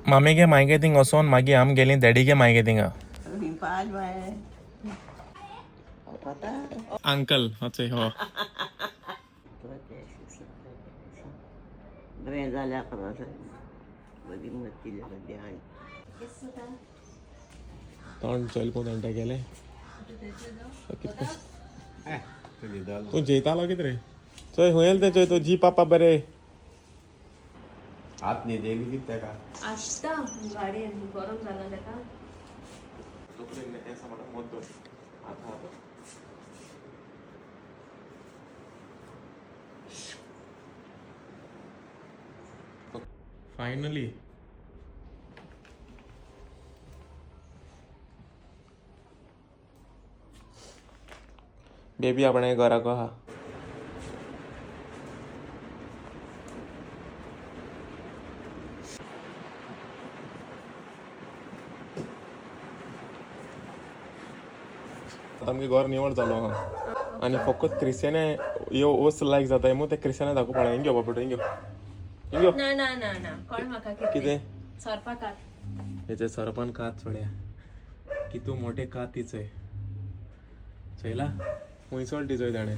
मामीगे मायगे thing वचोन मागीर आमी गेली डॅडीगे मायगे थिंगा अंकल होचे हो तोंड चल कोण तेंटे गेले तूं जेयतालो कितें रे चोय हुयेल ते चोय तो जी पापा बरे हात न्ही देली कित तेका आत्ता गाडी गरम झाला तेका फायनली बेबी आपणे घराक आहा आमगे घर निवड जालो आहा आनी फकत क्रिस्टियाने यो वस्त लायक जाताय मग ते क्रिस्टियाने दाखोवप पडा हिंग बाबा हिंग हिंग ना ना ना ना कोण म्हाका कितें सरपा कात हेचे सरपण कात चोड्या कितू मोठे कात ती चोय चयला हुंयसर ती चोय ताणें